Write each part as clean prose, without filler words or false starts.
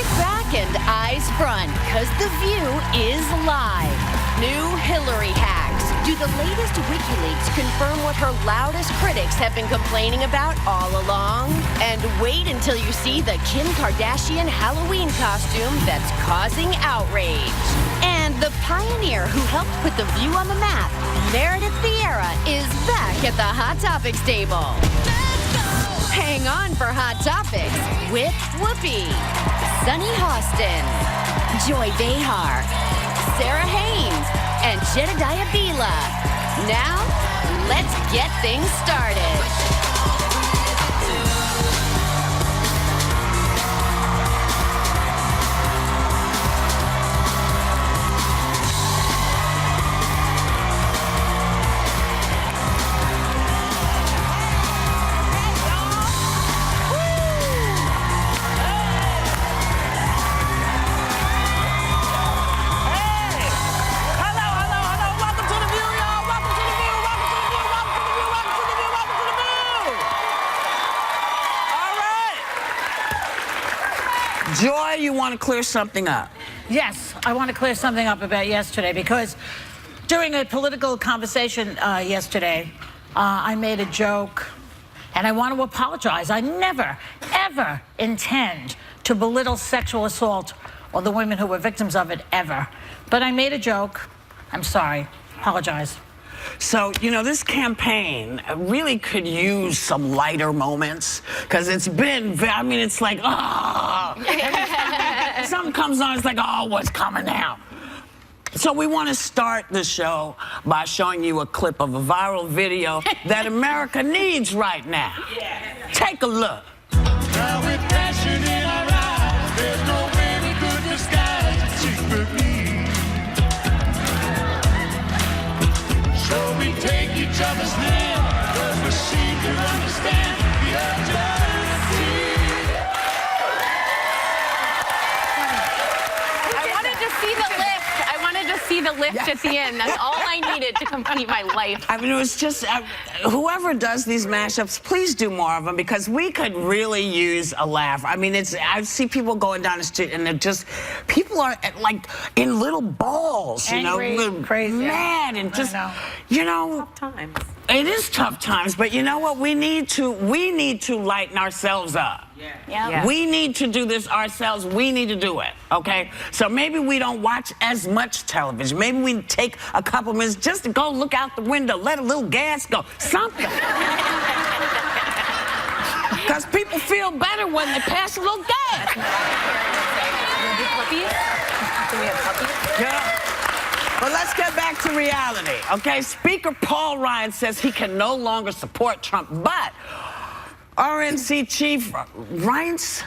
Sit back and eyes front, because The View is live. New Hillary hacks. Do the latest WikiLeaks confirm what her loudest critics have been complaining about all along? And wait until you see the Kim Kardashian Halloween costume that's causing outrage. And the pioneer who helped put The View on the map, Meredith Vieira, is back at the Hot Topics table. Hang on for Hot Topics with Whoopi, Sunny Hostin, Joy Behar, Sarah Haynes, and Jedediah Bila. Now, let's get things started. Joy, you want to clear something up? Yes, I want to clear something up about yesterday, because during a political conversation yesterday, I made a joke, and I want to apologize. I never, ever intend to belittle sexual assault or the women who were victims of it, ever. But I made a joke. I'm sorry. Apologize. So, you know, this campaign really could use some lighter moments, because it's been, I mean, it's like, something comes on, it's like, oh, what's coming now? So we want to start the show by showing you a clip of a viral video that America needs right now. Take a look. Now with passion in our eyes, there's no way we could disguise secretly. So we take each other's hand, 'cause we seem to understand the urgency. I wanted to see the lift. I wanted to see the lift at the end. That's all I needed to complete my life. I mean, it was just, whoever does these mashups, please do more of them, because we could really use a laugh. I mean, I see people going down the street, and they're just, people are like in little balls, you Angry, know, crazy, mad, and just, you know. Tough times. It is tough times, but you know what? We need to lighten ourselves up. Yeah. We need to do this ourselves. We need to do it, okay? So maybe we don't watch as much television. Maybe we take a couple minutes just to go look out the window, let a little gas go, something. Because people feel better when they pass a little gas. Puppies? Do we have puppies? Yeah. But let's get back to reality, okay? Speaker Paul Ryan says he can no longer support Trump, but RNC Chief Reince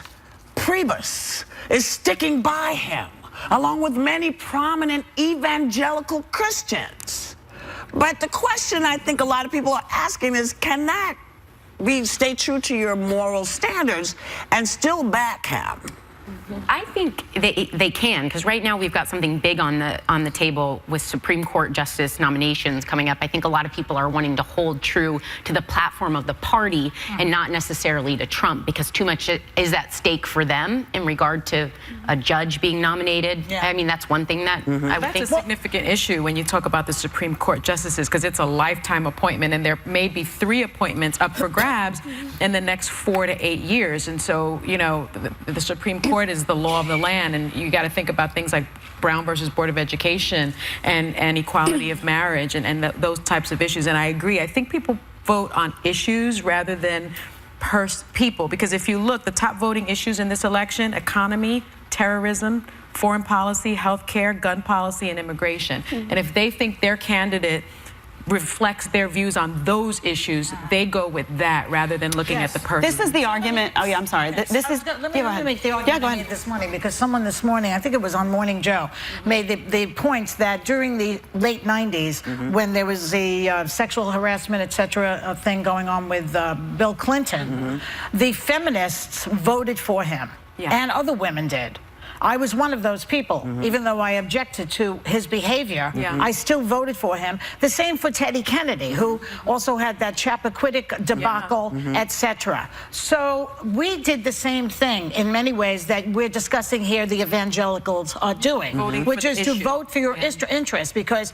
Priebus is sticking by him, along with many prominent evangelical Christians. But the question I think a lot of people are asking is, can that stay true to your moral standards and still back him? I think they can, because right now we've got something big on the table with Supreme Court justice nominations coming up. I think a lot of people are wanting to hold true to the platform of the party and not necessarily to Trump, because too much is at stake for them in regard to a judge being nominated. I mean, that's one thing that I would think. That's a significant issue when you talk about the Supreme Court justices, because it's a lifetime appointment, and there may be 3 appointments up for grabs in the next 4 to 8 years. And so, you know, the Supreme Court is the law of the land, and you got to think about things like Brown versus Board of Education and equality of marriage and those types of issues. And I agree. I think people vote on issues rather than people, because if you look, the top voting issues in this election: economy, terrorism, foreign policy, health care, gun policy, and immigration. And if they think their candidate reflects their views on those issues, they go with that rather than looking at the person. This is the argument. Oh, yeah, I'm sorry. This is. Let me make the argument I made this morning, because someone this morning, I think it was on Morning Joe, made the point that during the late 90s, when there was the sexual harassment, etc. thing going on with Bill Clinton, the feminists voted for him, and other women did. I was one of those people. Even though I objected to his behavior, I still voted for him. The same for Teddy Kennedy, who also had that Chappaquiddick debacle, etc. So we did the same thing in many ways that we're discussing here the evangelicals are doing, which is to vote for your interest, because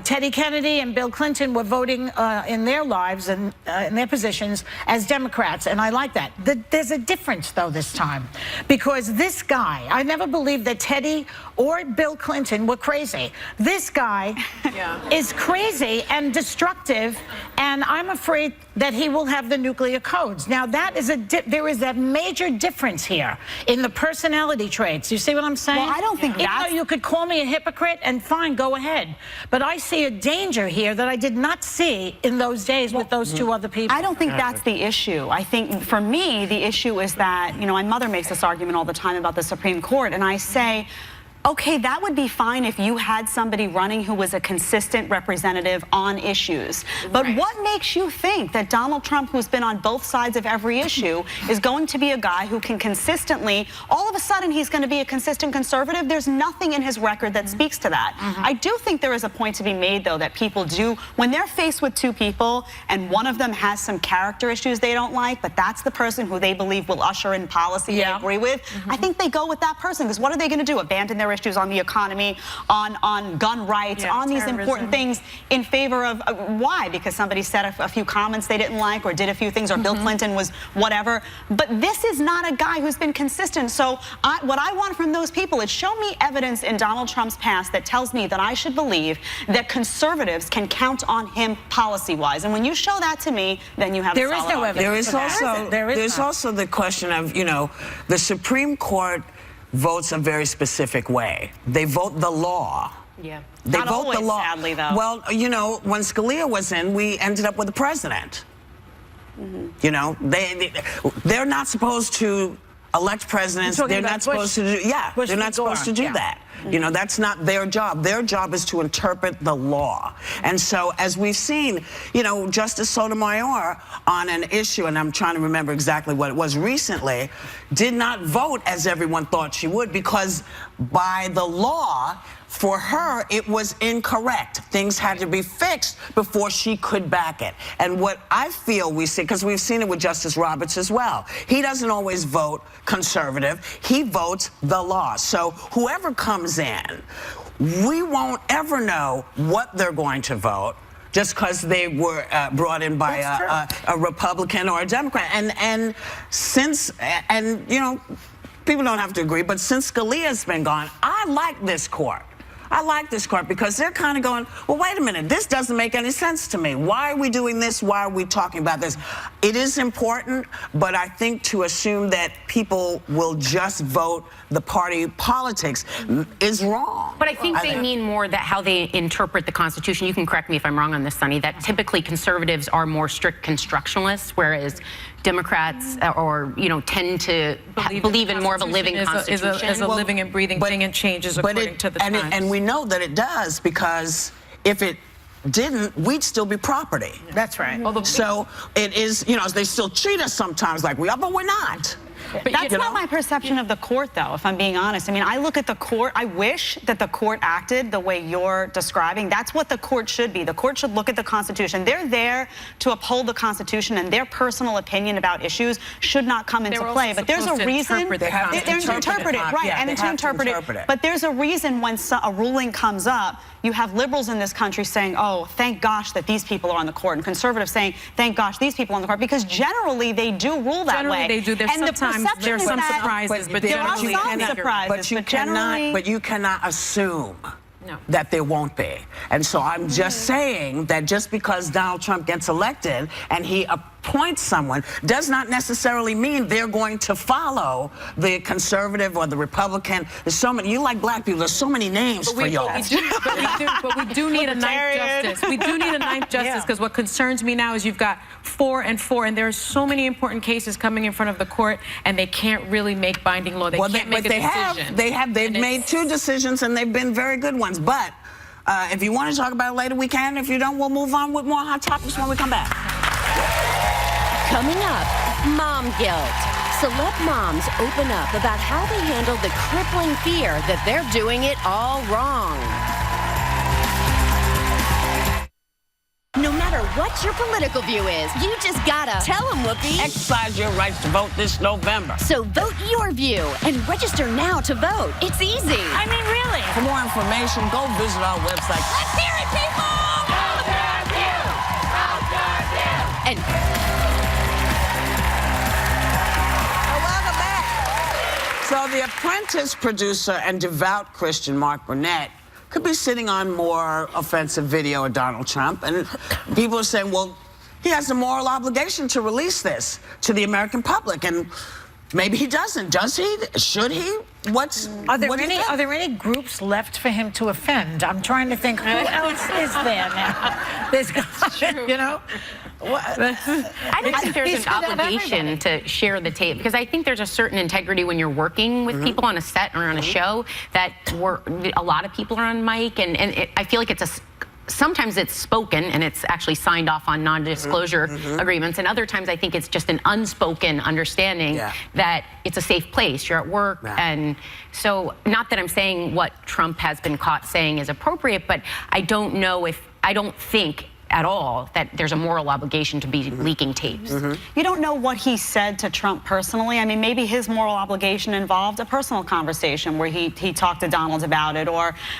Teddy Kennedy and Bill Clinton were voting in their lives and in their positions as Democrats, and I like that. There's a difference, though, this time, because this guy, I never believed that Teddy or Bill Clinton were crazy. This guy is crazy and destructive, and I'm afraid that he will have the nuclear codes. Now, that is there is a major difference here in the personality traits. You see what I'm saying? Well, I don't think Even though you could call me a hypocrite, and fine, go ahead. But I see a danger here that I did not see in those days with those two other people. I don't think that's the issue. I think, for me, the issue is that, you know, my mother makes this argument all the time about the Supreme Court, and I say, okay, that would be fine if you had somebody running who was a consistent representative on issues. But what makes you think that Donald Trump, who's been on both sides of every issue, is going to be a guy who can consistently, all of a sudden he's going to be a consistent conservative? There's nothing in his record that speaks to that. I do think there is a point to be made, though, that people do, when they're faced with two people and one of them has some character issues they don't like, but that's the person who they believe will usher in policy they agree with, I think they go with that person, because what are they going to do? Abandon their issues on the economy, on gun rights, on these important things in favor of, why? Because somebody said a few comments they didn't like or did a few things, or Bill Clinton was whatever. But this is not a guy who's been consistent. So what I want from those people is show me evidence in Donald Trump's past that tells me that I should believe that conservatives can count on him policy-wise. And when you show that to me, then you have There is no evidence. There's also the question of, you know, the Supreme Court votes a very specific way. They vote the law. Yeah. They Not vote always, the law. sadly, though. Well, you know, when Scalia was in, we ended up with the president. You know, they're not supposed to elect presidents. They're not supposed to do, they're not supposed to do that. You know, that's not their job. Their job is to interpret the law. And so, as we've seen, you know, Justice Sotomayor on an issue, and I'm trying to remember exactly what it was recently, did not vote as everyone thought she would, because by the law, for her, it was incorrect. Things had to be fixed before she could back it. And what I feel we see, because we've seen it with Justice Roberts as well, he doesn't always vote conservative. He votes the law. So whoever comes in, we won't ever know what they're going to vote just because they were brought in by a Republican or a Democrat. And you know, people don't have to agree, but since Scalia's been gone, I like this court. I like this court because they're kind of going, well, wait a minute, this doesn't make any sense to me. Why are we doing this? Why are we talking about this? It is important, but I think to assume that people will just vote the party politics is wrong. But I think they mean more that how they interpret the Constitution. You can correct me if I'm wrong on this, Sunny, that typically conservatives are more strict constructionalists, whereas Democrats tend to believe in more of a living Constitution. Is a living and breathing thing, and changes according to the times. And we know that it does, because if it didn't, we'd still be property. That's right. So it is, you know, they still treat us sometimes like we are, but we're not. But that's not my perception of the court, though, if I'm being honest. I mean, I look at the court, I wish that the court acted the way you're describing. That's what the court should be. The court should look at the Constitution. They're there to uphold the Constitution, and their personal opinion about issues should not come into play. But there's a reason. They have to interpret it, right, and to interpret it. But there's a reason when a ruling comes up, you have liberals in this country saying, oh, thank gosh that these people are on the court, and conservatives saying, thank gosh these people are on the court, because generally they do rule that way. Generally they do. There's some surprises, but there are some surprises. But you cannot assume that there won't be. And so I'm just saying that just because Donald Trump gets elected and he appoints someone does not necessarily mean they're going to follow the conservative or the Republican. There's so many. You like black people. There's so many names for y'all. But we do need a ninth justice. We do need a ninth justice, because what concerns me now is you've got 4 and 4, and there's so many important cases coming in front of the court, and they can't really make binding law. They can't make a decision. They've made 2 decisions, and they've been very good ones. But if you want to talk about it later, we can. If you don't, we'll move on with more hot topics when we come back. Coming up, mom guilt. Celeb moms open up about how they handled the crippling fear that they're doing it all wrong. No matter what your political view is, you just gotta tell them, Whoopi. Exercise your rights to vote this November. So vote your view and register now to vote. It's easy. I mean, really. For more information, go visit our website. Let's hear it, people! And Welcome back. So The Apprentice producer and devout Christian Mark Burnett could be sitting on more offensive video of Donald Trump, and people are saying, well, he has a moral obligation to release this to the American public, and maybe he doesn't. Does he? Should he? Are there any groups left for him to offend? I'm trying to think, who else is there now? There's, you know? I don't think there's an obligation to share the tape, because I think there's a certain integrity when you're working with people on a set or on a show that a lot of people are on mic, and I feel like sometimes it's spoken and it's actually signed off on non-disclosure agreements, and other times I think it's just an unspoken understanding that it's a safe place. You're at work, and so not that I'm saying what Trump has been caught saying is appropriate, but I don't think at all that there's a moral obligation to be leaking tapes. You don't know what he said to Trump personally. I mean, maybe his moral obligation involved a personal conversation where he talked to Donald about it,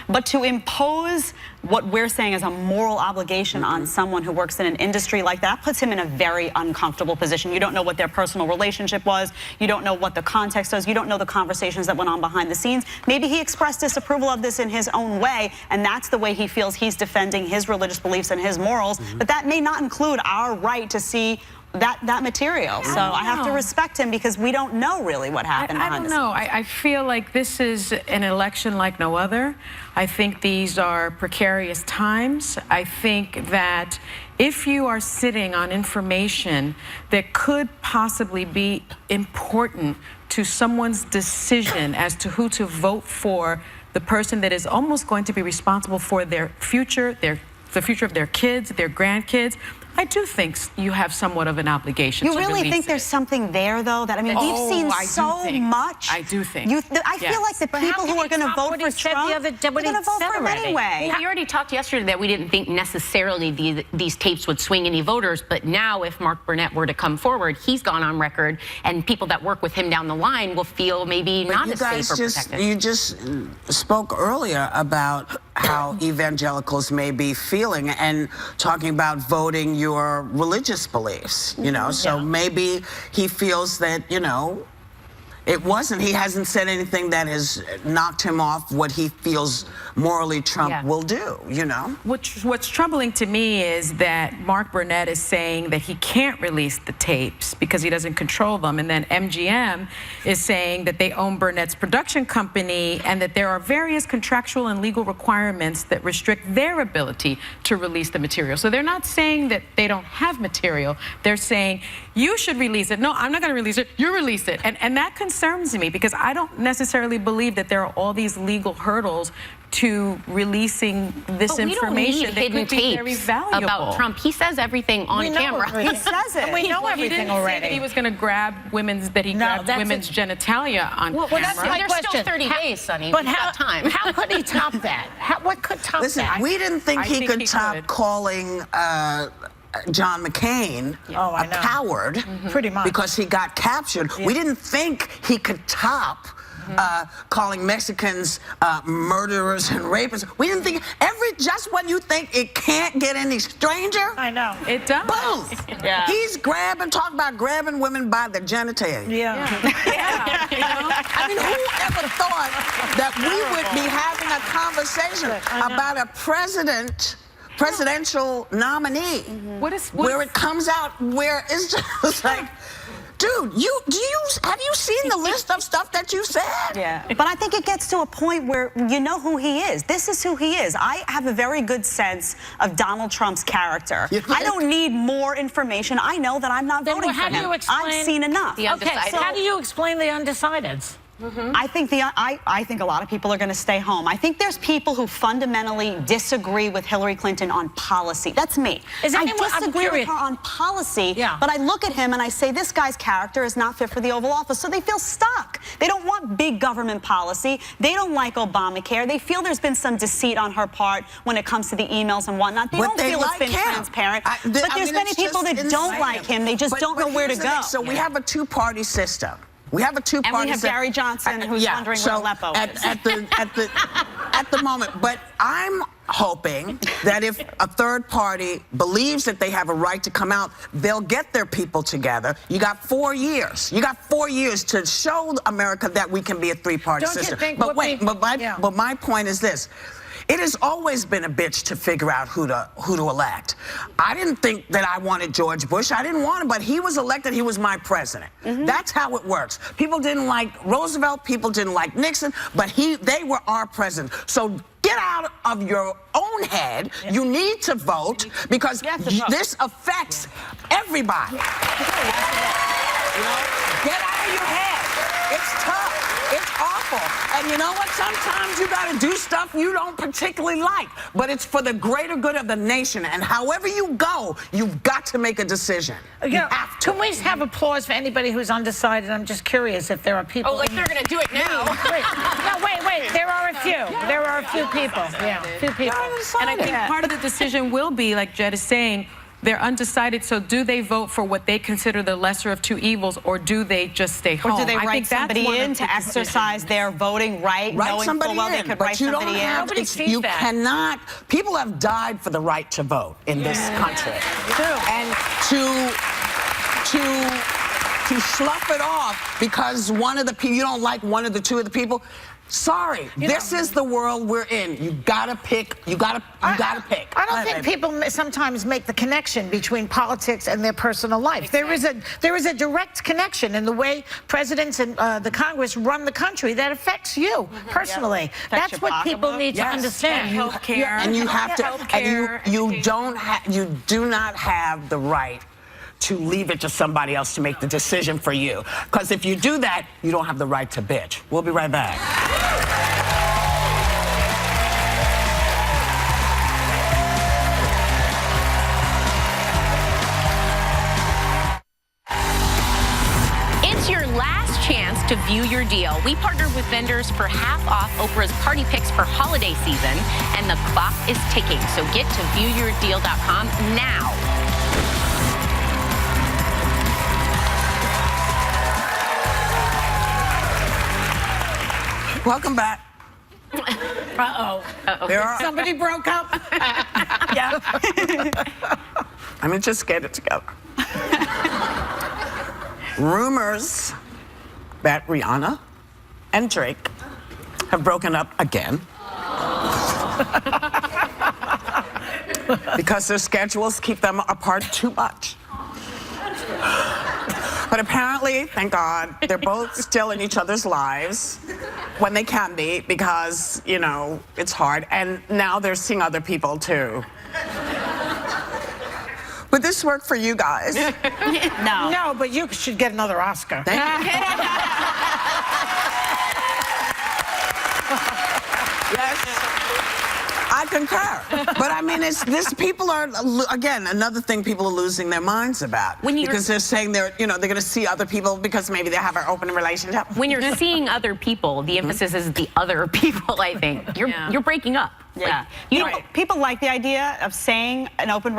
but to impose what we're saying is a moral obligation on someone who works in an industry like that puts him in a very uncomfortable position. You don't know what their personal relationship was. You don't know what the context was. You don't know the conversations that went on behind the scenes. Maybe he expressed disapproval of this in his own way, and that's the way he feels he's defending his religious beliefs and his morals. But that may not include our right to see that material. So I have to respect him, because we don't know really what happened behind the scenes. I feel like this is an election like no other. I think these are precarious times. I think that if you are sitting on information that could possibly be important to someone's decision as to who to vote for, the person that is almost going to be responsible for their future, the future of their kids, their grandkids, I do think you have somewhat of an obligation to release it. You really think there's something there, though? That, I mean, we've seen so much. I do think. I feel like the people who are going to vote for Trump, they're going to vote for him anyway. Well, we already talked yesterday that we didn't think necessarily these tapes would swing any voters, but now if Mark Burnett were to come forward, he's gone on record, and people that work with him down the line will feel maybe not as safe or protected. You just spoke earlier about how evangelicals may be feeling and talking about voting your religious beliefs, you know, so maybe he feels that, you know, he hasn't said anything that has knocked him off what he feels morally Trump will do, you know? What's troubling to me is that Mark Burnett is saying that he can't release the tapes because he doesn't control them, and then MGM is saying that they own Burnett's production company and that there are various contractual and legal requirements that restrict their ability to release the material. So they're not saying that they don't have material. They're saying, you should release it. No, I'm not going to release it. You release it. And that concerns me, because I don't necessarily believe that there are all these legal hurdles to releasing this information that could be very valuable about Trump. He says everything on camera. He says it. And we know everything already. Say that he was going to grab women's genitalia on camera. That's my There's question. still 30 days, Sonny. But We've got time. How could he top that? What could top Listen, that? we didn't think he could top calling John McCain a coward, pretty much, because he got captured. We didn't think he could top calling Mexicans murderers and rapists. We didn't think just when you think it can't get any stranger, I know it does. Boom! He's talking about grabbing women by the genitalia. I mean, who ever thought that we would be having a conversation about a presidential nominee where it comes out where it's just like, dude, have you seen the list of stuff that you said? Yeah, but I think it gets to a point where you know who he is. This is who he is. I have a very good sense of Donald Trump's character. I don't need more information. I know that I'm not voting for him. I've seen enough. Okay, so how do you explain the undecideds? I think I think a lot of people are going to stay home. I think there's people who fundamentally disagree with Hillary Clinton on policy. That's me. Is I anyone- I'm disagree with curious. her on policy, Yeah. but I look at him and I say this guy's character is not fit for the Oval Office, so they feel stuck. They don't want big government policy. They don't like Obamacare. They feel there's been some deceit on her part when it comes to the emails and whatnot. They But don't they feel like it's been him. transparent. I But there's mean, many it's people just that don't insane. like him. They just don't know where to here's the go. thing. So we have a two-party system. We have a two-party And we have system. Gary Johnson, who's wondering where Aleppo is. At the moment. But I'm hoping that if a third party believes that they have a right to come out, they'll get their people together. You got 4 years. You got 4 years to show America that we can be a three-party Don't you system. think But what wait, we- but yeah. my point is this. It has always been a bitch to figure out who to elect. I didn't think that I wanted George Bush. I didn't want him, but he was elected. He was my president. That's how it works. People didn't like Roosevelt. People didn't like Nixon, but they were our president. So get out of your own head. You need to vote because this affects everybody. You know, get out of your head. It's tough. It's awful. And you know what? Sometimes you got to do stuff you don't particularly like, but it's for the greater good of the nation. And however you go, you've got to make a decision. You have to. Can we have applause for anybody who's undecided? I'm just curious if there are people. Oh, like they're going to do it now. Wait. There are a few. There are a few people. Yeah, a few people. And I think part of the decision will be, like Jed is saying, they're undecided, so do they vote for what they consider the lesser of two evils, or do they just stay home? Or do they I write think that's somebody one of in the to exercise their voting right, Write knowing somebody full well in, they could but write you don't somebody in? have. Nobody's You feedback. cannot. People have died for the right to vote in this country, and to slough it off because one of the people you don't like one of the two of the people. Sorry, this is the world we're in. You gotta pick. You gotta pick. I don't think people sometimes make the connection between politics and their personal life. There is a direct connection in the way presidents and the Congress run the country that affects you personally. That's what people need to understand. Healthcare. And you have to. And you do not have the right to leave it to somebody else to make the decision for you. Because if you do that, you don't have the right to bitch. We'll be right back. It's your last chance to view your deal. We partnered with vendors for half off Oprah's party picks for holiday season, and the clock is ticking. So get to viewyourdeal.com now. Welcome back. There are- Somebody broke up. Yeah. Let me just get it together. Rumors that Rihanna and Drake have broken up again because their schedules keep them apart too much. But apparently, thank God, they're both still in each other's lives when they can be because, you know, it's hard. And now they're seeing other people too. Would this work for you guys? No. No, but you should get another Oscar. Thank you. Yes, I concur. But I mean, people are, again, another thing people are losing their minds about. Because they're saying they're going to see other people because maybe they have an open relationship. When you're seeing other people, the emphasis is the other people, I think. You're breaking up. Yeah. Like, People like the idea of saying an open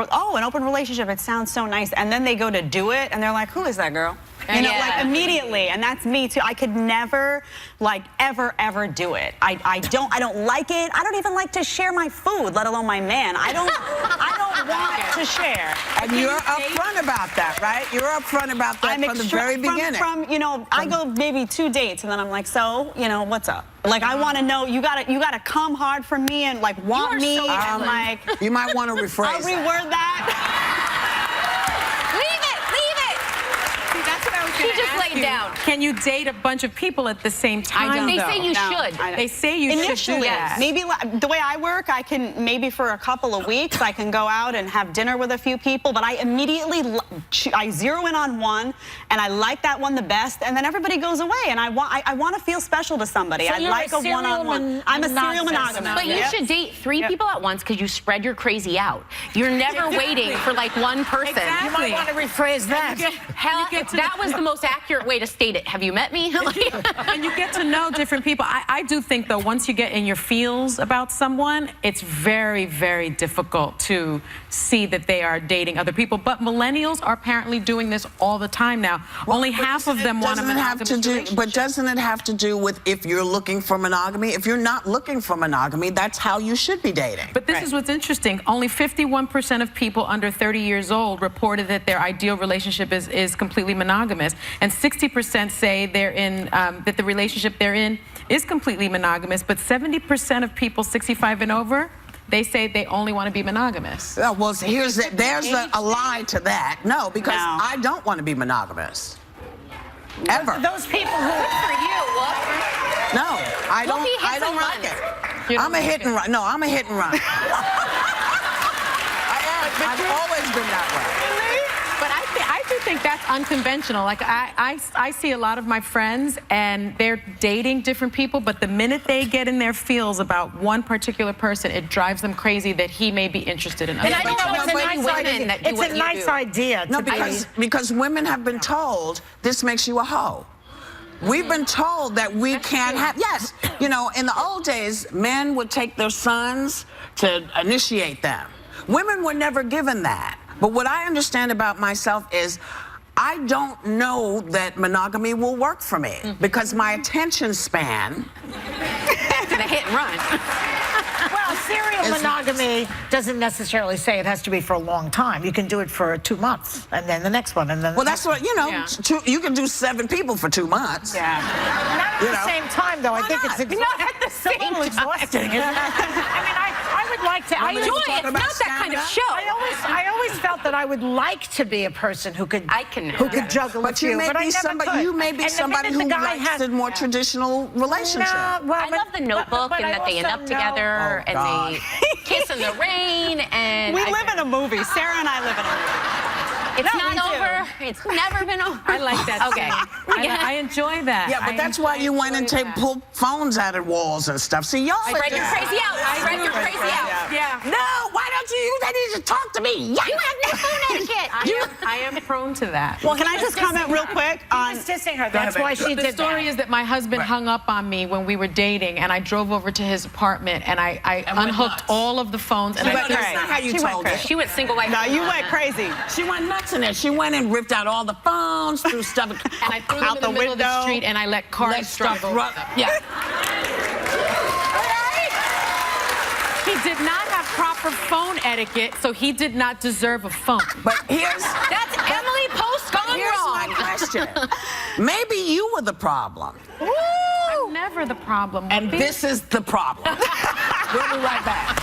relationship, it sounds so nice. And then they go to do it and they're like, who is that girl? You know, like immediately. And that's me too. I could never, like, ever do it. I don't like it. I don't even like to share my food, let alone my man. I don't want to share. And you're upfront about that, right? You're upfront about that from the very beginning. I go maybe 2 dates and then I'm like, so, you know, what's up? Like, I want to know, you gotta come hard for me and like want me and like. You might want to rephrase I'll reword that. leave it! See, that's what I was going to ask. it down. Can you date a bunch of people at the same time? They though? say you No, should. I don't. They say you should do that. Maybe the way I work, I can maybe for a couple of weeks I can go out and have dinner with a few people, but I immediately I zero in on one, and I like that one the best, and then everybody goes away, and I want to feel special to somebody. So I you're like a one-on-one. I'm a serial monogamist. But you should date 3 people at once because you spread your crazy out. You're never waiting for like one person. You might want to rephrase that. That was the most accurate way to state it. Have you met me? And you get to know different people. I do think, though, once you get in your feels about someone, it's very, very difficult to see that they are dating other people. But millennials are apparently doing this all the time now. Only half of them want a monogamous relationship. But doesn't it have to do with if you're looking for monogamy? If you're not looking for monogamy, that's how you should be dating. But this is what's interesting. Only 51% of people under 30 years old reported that their ideal relationship is completely monogamous, and 60% say they're in that the relationship they're in is completely monogamous. But 70% of people 65 and over, they say they only want to be monogamous. Oh, well, there's a lie to that. No, because I don't want to be monogamous. Ever. Those people who... For you, what? No, I Well, don't. he hits I don't and like runs. it. I'm a hit and run. No, I'm a hit and run. I've always been that way. But I do think that's unconventional. Like, I see a lot of my friends, and they're dating different people, but the minute they get in their feels about one particular person, it drives them crazy that he may be interested in other And I people. don't know it's a many nice women idea. that do It's what a you nice do. idea. No, to because women have been told this makes you a hoe. We've been told that we can't have. Yes, you know, in the old days, men would take their sons to initiate them. Women were never given that. But what I understand about myself is I don't know that monogamy will work for me because my attention span. To the hit and run. Well, serial monogamy doesn't necessarily say it has to be for a long time. You can do it for 2 months, and then the next one, and then. Well, that's what you know. Yeah. You can do 7 people for 2 months. Not at You the know. same time, though. I think not? it's Not at the it's a little same time. exhausting, isn't it? I mean, I would like to. Joy, Joy, talking it's about not that kind of stamina? show. I always felt that I would like to be a person who could do that. juggle a But you few, may but I be never somebody. could. You may be And the somebody minute who the guy likes has a more traditional relationship. No, well, I love the Notebook but and I that they end also up together Oh, and God. they kiss in the rain and We live in a movie. Sarah and I live in a movie. it's No, not we do. over. It's never been over. I like that. Okay. I enjoy that. Yeah, but that's why you went and pulled phones out of walls and stuff. See, y'all. Spread your crazy out. Spread your crazy out. Yeah. No, why don't you use that? You need to talk to me. You have no phone etiquette. I am prone to that. Well, can I just comment real quick He on? was dissing her. That's why she The did story that. is that my husband hung up on me when we were dating, and I drove over to his apartment, and I unhooked nuts. all of the phones. And But I that's not how you told it. She went single white. No, you went crazy. She went nuts in there. She went and ripped out all the phones, threw stuff and I threw them Out in the the middle of the window. street, and I let cars let stuff drive over run. them. Yeah. He did not have proper phone etiquette, so he did not deserve a phone. But here's That's Emily Post gone here's my wrong. question. Maybe you were the problem, I'm never the problem. and Whoopi. this is the problem. We'll be right back.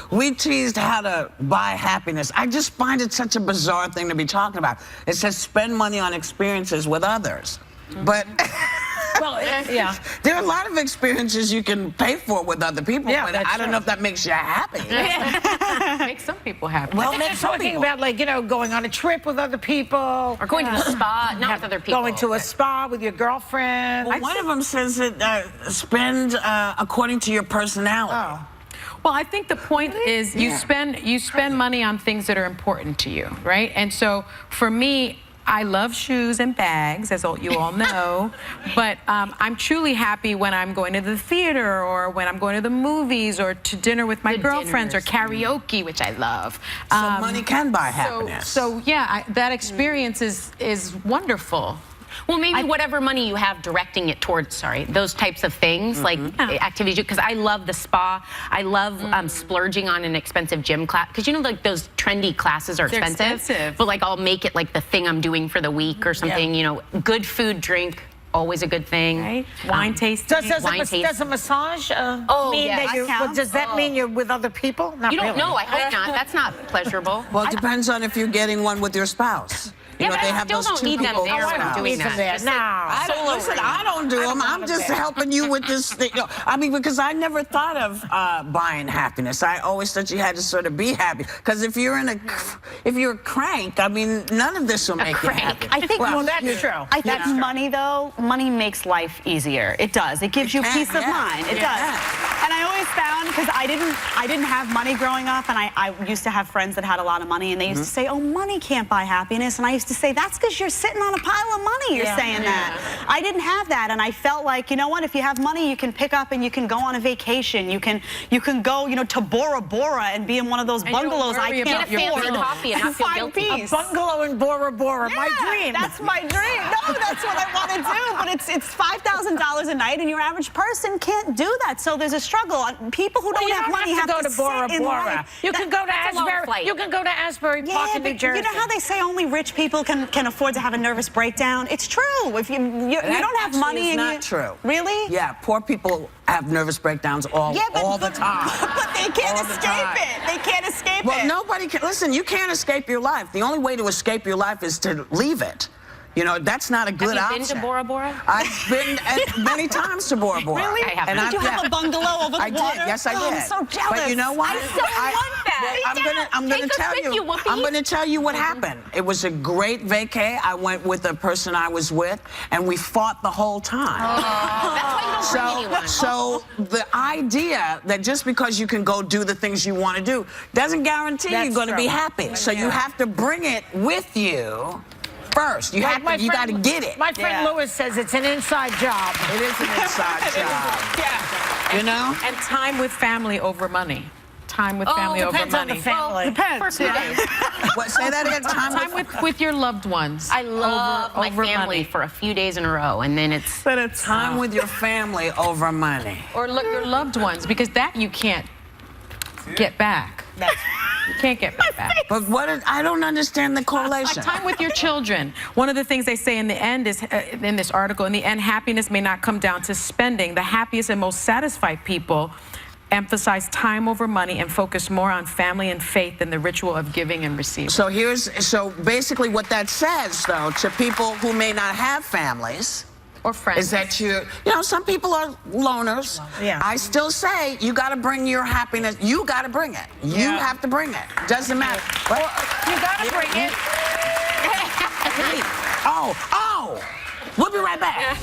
We teased how to buy happiness. I just find it such a bizarre thing to be talking about. It says spend money on experiences with others. But Well, yeah. there are a lot of experiences you can pay for with other people, Yeah, but that's I don't true. know if that makes you happy. Make some people happy. Well, They're make some talking people. about, like, you know, going on a trip with other people. Or going to the spa, not with other people. Going to a spa with your girlfriend. Well, one of them says that spend according to your personality. Oh. Well, I think the point is you spend money on things that are important to you, right? And so for me, I love shoes and bags, as you all know, but I'm truly happy when I'm going to the theater or when I'm going to the movies or to dinner with my girlfriends or karaoke, which I love. So money can buy happiness. So yeah, that experience is wonderful. Well, maybe whatever money you have directing it towards, those types of things, like activities, because I love the spa. I love splurging on an expensive gym class, because you know, like those trendy classes are They're expensive. expensive. But like I'll make it like the thing I'm doing for the week or something, you know, good food, drink, always a good thing. Right? Wine tasting. Wine Does a massage mean yes. that That counts. does that mean you're with other people? Not You don't really. know. I hope not. That's not pleasurable. Well, it depends on if you're getting one with your spouse. You Yeah, know, but they I have still those don't two need them people there when I'm spouse. doing Need them that. there. Just No. I don't listen. I don't do them. I'm just helping you with this thing. You know, I mean, because I never thought of buying happiness. I always thought you had to sort of be happy. Because if you're a crank, I mean, none of this will make you crank. happy. I think Well, that's true. I think money, though, money makes life easier. It does. It gives you can, peace of yeah. mind. It Yeah. does. And I always found, because I didn't have money growing up, and I used to have friends that had a lot of money, and they used to say, oh, money can't buy happiness. And I used to say, that's because you're sitting on a pile of money. You're saying that. I didn't have that, and I felt like, you know what? If you have money, you can pick up and you can go on a vacation. You can go, you know, to Bora Bora and be in one of those And you don't bungalows I worry can't about your Get a fancy afford. coffee and not feel 5 guilty. piece. Bungalow in Bora Bora, my Yeah, dream. That's my dream. No, that's what I want to do. But it's $5,000 a night, and your average person can't do that. So there's a struggle. People who don't you have don't money have to go to Bora sit in Bora. life. You can go to that's a long Asbury. flight. You can go to Asbury Park in New but Jersey. you know how they say only rich people can afford to have a nervous breakdown? It's true. If you don't have Actually money, is and not you, true. Really? Yeah, poor people have nervous breakdowns all the time. But they can't All the escape time. it. They can't escape Well, it. nobody can. Listen, you can't escape your life. The only way to escape your life is to leave it. You know, that's not a good Have option. you been to Bora Bora? I've been many times to Bora Bora. Really? I haven't. Did you have a bungalow over the I water? did. Yes, I did. Oh, I'm so jealous. But you know what? I so want that. I'm gonna Take us tell with you. you, Whoopi. I'm gonna tell you what happened. It was a great vacay. I went with the person I was with, and we fought the whole time. That's why you don't bring anyone. So the idea that just because you can go do the things you want to do doesn't guarantee That's you're going to be true. happy. So you have to bring it with you first. You have to. You got to get it. My friend Lewis says it's an inside job. It is an inside job. Yeah. You know. And time with family over money. Time with family over Depends on the money. family. Depends. What? Say that again. Time with your loved ones. I love my over family money. for a few days in a row, and then it's Time with your family over money. Or look, your loved ones, because that you can't get back. You can't get that back. But I don't understand the correlation. Time with your children. One of the things they say in the end is, in this article, in the end, happiness may not come down to spending. The happiest and most satisfied people emphasize time over money and focus more on family and faith than the ritual of giving and receiving. So basically what that says, though, to people who may not have families, Or friends. is that you know, some people are loners. Yeah. I still say you got to bring your happiness. You got to bring it. You have to bring it. Doesn't matter. But, You gotta bring it. oh, we'll be right back.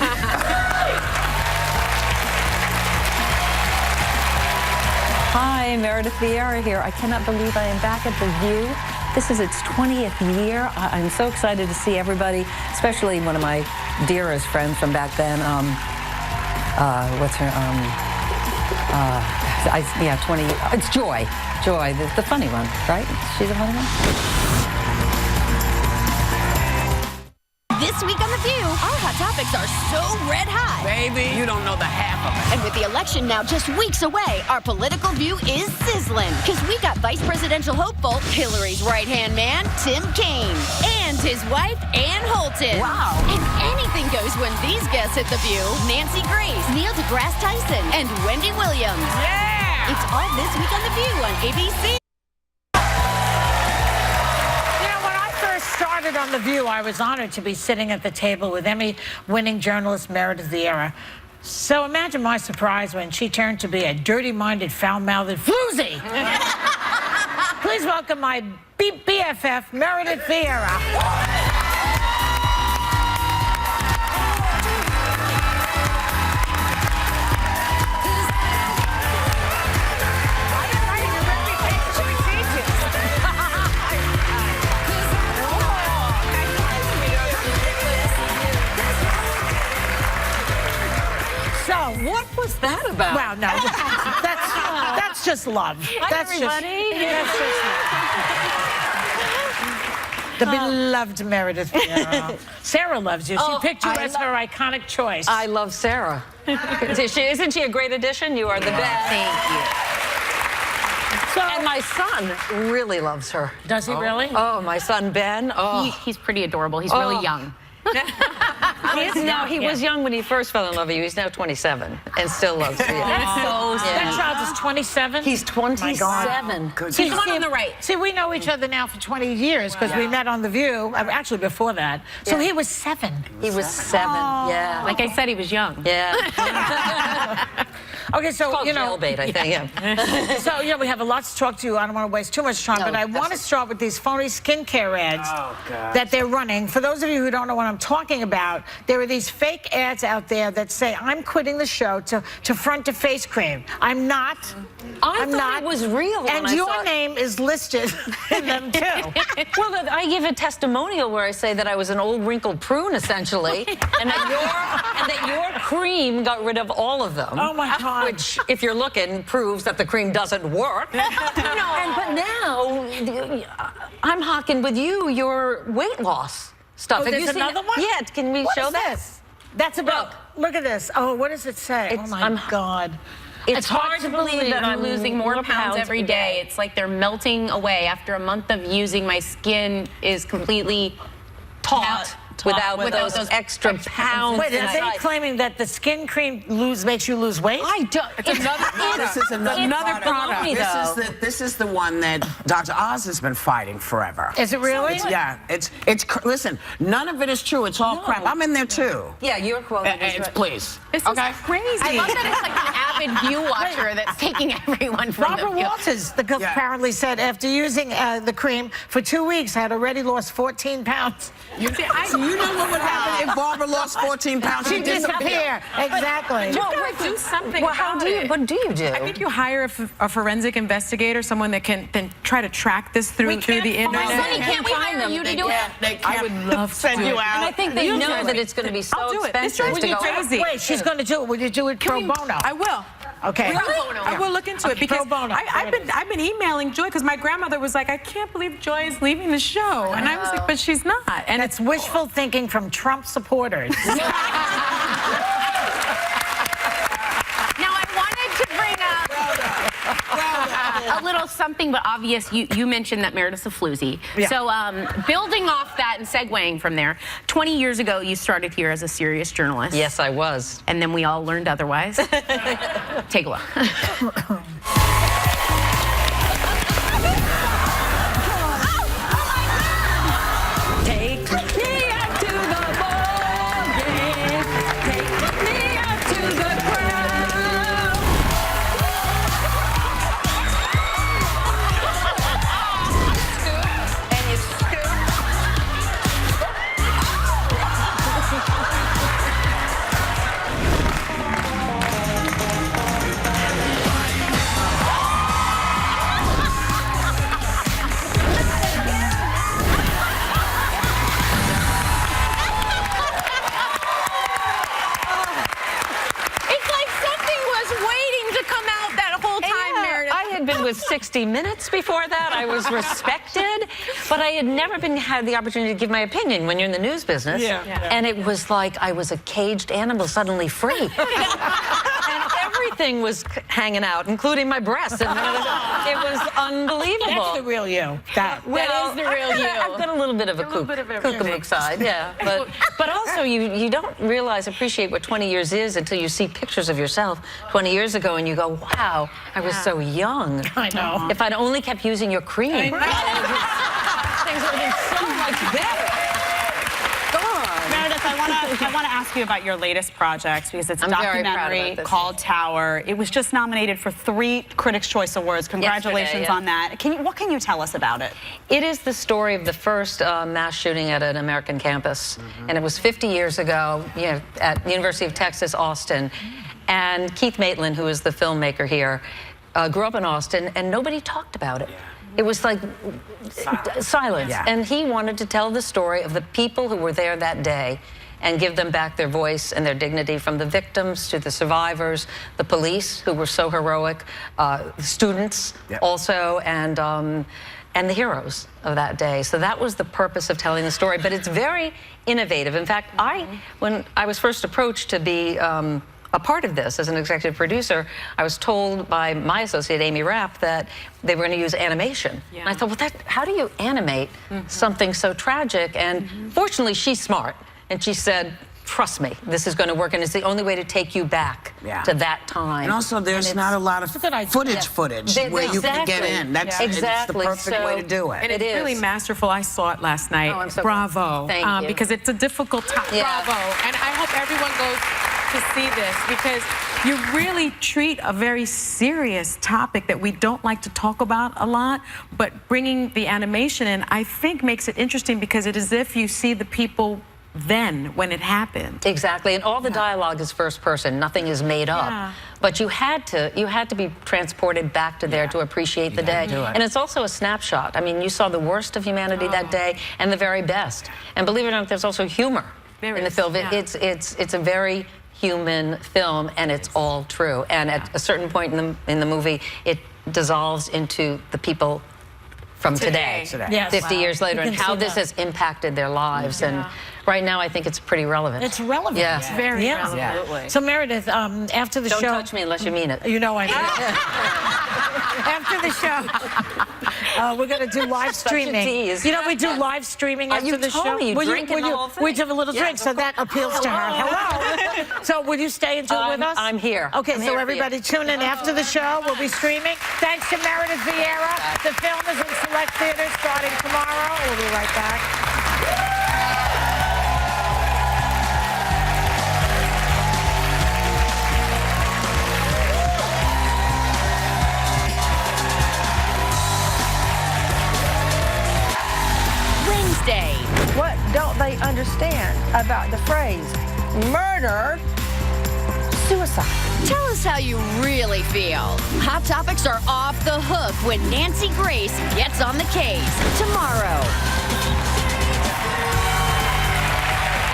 Hi, Meredith Vieira here. I cannot believe I am back at The View. This is its 20th year. I'm so excited to see everybody, especially one of my dearest friends from back then. What's her? 20. It's Joy. Joy, the funny one, right? She's the funny one. This week on The View, our hot topics are so red hot. Baby, you don't know the half of it. And with the election now just weeks away, our political view is sizzling. Because we got Vice Presidential hopeful Hillary's right-hand man, Tim Kaine, and his wife, Ann Holton. Wow. And anything goes when these guests hit The View. Nancy Grace, Neil deGrasse Tyson, and Wendy Williams. Yeah. It's all this week on The View on ABC. Started on The View, I was honored to be sitting at the table with Emmy-winning journalist Meredith Vieira. So imagine my surprise when she turned to be a dirty-minded, foul-mouthed floozy. Please welcome my BFF, Meredith Vieira. What was that about? Well, no, that's just love. That's everybody. That's just love. The beloved Meredith Vieira. Sarah loves you. She picked you as her iconic choice. I love Sarah. Isn't she a great addition? You are the best. Thank you. And my son really loves her. Does he really? Oh, my son Ben. Oh, He's pretty adorable. He's really young. No, he was young when he first fell in love with you. He's now 27 and still loves you. That's so sad. That child is 27? He's 27. See, come on the right. See, we know each other now for 20 years because we met on The View, actually before that. So he was 7. He was 7, yeah. Like I said, he was young. Yeah. Okay, so, Called jailbait, I think, yeah. So, we have a lot to talk to you. I don't want to waste too much time, but I want to start with these phony skincare ads that they're running. For those of you who don't know what I'm talking about, there are these fake ads out there that say, I'm quitting the show to front a face cream. I'm not. I thought it was real. And your name is listed in them, too. Well, I give a testimonial where I say that I was an old wrinkled prune, essentially, and that your cream got rid of all of them. Oh, my God. Which, if you're looking, proves that the cream doesn't work. But now, I'm hawking with you your weight loss stuff. Oh, Have there's you seen another one? Yeah, can we show that? This? That's about, look at this. Oh, what does it say? Oh, my God. It's hard to believe that I'm losing more pounds every day. It's like they're melting away. After a month of using, my skin is completely taut. Without those extra pounds. Wait, are they claiming that the skin cream makes you lose weight? I don't. It's another product. This is another product. This is the one that Dr. Oz has been fighting forever. Is it really? Listen, none of it is true. It's all crap. I'm in there too. Yeah, you're quoting. Please. This is crazy. I love that it's like an avid View watcher that's taking everyone from Robert The View. Walters apparently said after using the cream for 2 weeks had already lost 14 pounds. You know what would happen if Barbara lost 14 pounds? She'd disappear. Exactly. You gotta do something about it. What do you do? I think you hire a forensic investigator, someone that can then try to track this through the internet. Sonny, can't we hire you to do it? I would love to send you out. And I think they know that it's going to be so I'll do it. This expensive drives to me go. crazy. Wait, she's going to do it. Will you do it pro bono? I will. Okay. I will look into it because pro bono. I've been emailing Joy because my grandmother was like, I can't believe Joy is leaving the show. And I was like, but she's not. And That's wishful thinking from Trump supporters. Now, I wanted to bring up a little something but obvious. You mentioned that Meredith's a floozy. Yeah. So building off that and segueing from there, 20 years ago, you started here as a serious journalist. Yes, I was. And then we all learned otherwise. Take a look. With 60 Minutes before that. I was respected, but I had never had the opportunity to give my opinion when you're in the news business. And it was like I was a caged animal suddenly free. And everything was hanging out, including my breasts. And it was unbelievable. That's the real you. That is the real you. I've got a little bit of a kook side, yeah. But also, you don't appreciate what 20 years is until you see pictures of yourself 20 years ago and you go, wow, I was so young. I know. If I'd only kept using your cream, things would have been so much better. Meredith, I want to ask you about your latest project because it's a documentary called Tower. It was just nominated for 3 Critics' Choice Awards. Congratulations on that. What can you tell us about it? It is the story of the first mass shooting at an American campus. And it was 50 years ago at the University of Texas, Austin. And Keith Maitland, who is the filmmaker here, grew up in Austin, and nobody talked about it. It was like silence. And he wanted to tell the story of the people who were there that day and give them back their voice and their dignity, from the victims to the survivors, the police, who were so heroic, students also, and the heroes of that day. So that was the purpose of telling the story. But it's very innovative. In fact, when I was first approached to be a part of this as an executive producer, I was told by my associate, Amy Rapp, that they were going to use animation. And I thought, well, how do you animate something so tragic? And fortunately, she's smart. And she said, trust me, this is going to work, and it's the only way to take you back to that time. And also, there's not a lot of footage where you can get in. That's it's the perfect way to do it. And it's really masterful. I saw it last night. Oh, I'm so Bravo. Thank you. Because it's a difficult topic. Bravo. And I hope everyone goes to see this, because you really treat a very serious topic that we don't like to talk about a lot, but bringing the animation in, I think, makes it interesting, because it is as if you see the people then when it happened. Exactly, and all the dialogue is first person. Nothing is made up. But you had to be transported back to there to appreciate the day. And it's also a snapshot. I mean, you saw the worst of humanity that day and the very best. And believe it or not, there's also humor in the film. It's a very human film, and it's all true. And at a certain point in the movie, it dissolves into the people from today. Yes. 50 years later, and how this has impacted their lives. And right now, I think it's pretty relevant. It's relevant. Yeah. It's very relevant. Absolutely. So Meredith, after the show... Don't touch me unless you mean it. You know I mean it. After the show, we're going to do live streaming. tease. You know, we do live streaming after the show. You drinking the whole thing? We have a little drink, so that appeals to her. Hello. So will you stay and do it with us? I'm here. Okay, I'm so here everybody tune in after the show. We'll be streaming. Thanks to Meredith Vieira. The film is in select theaters starting tomorrow. We'll be right back. Wednesday. What don't they understand about the phrase murder, suicide? Tell us how you really feel. Hot Topics are off the hook when Nancy Grace gets on the case tomorrow.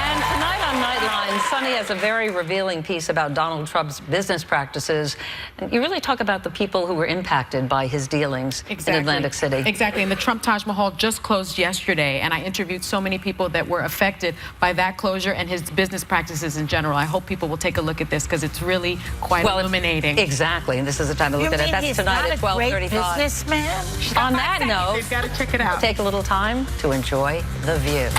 And tonight on Nightline, Sunny has a very revealing piece about Donald Trump's business practices. And you really talk about the people who were impacted by his dealings in Atlantic City. Exactly. And the Trump Taj Mahal just closed yesterday, and I interviewed so many people that were affected by that closure and his business practices in general. I hope people will take a look at this, because it's really quite illuminating. Exactly. And this is the time to look at it. That's tonight at 12:35. Businessman? On that note, They've got to check it out. take a little time to enjoy the view.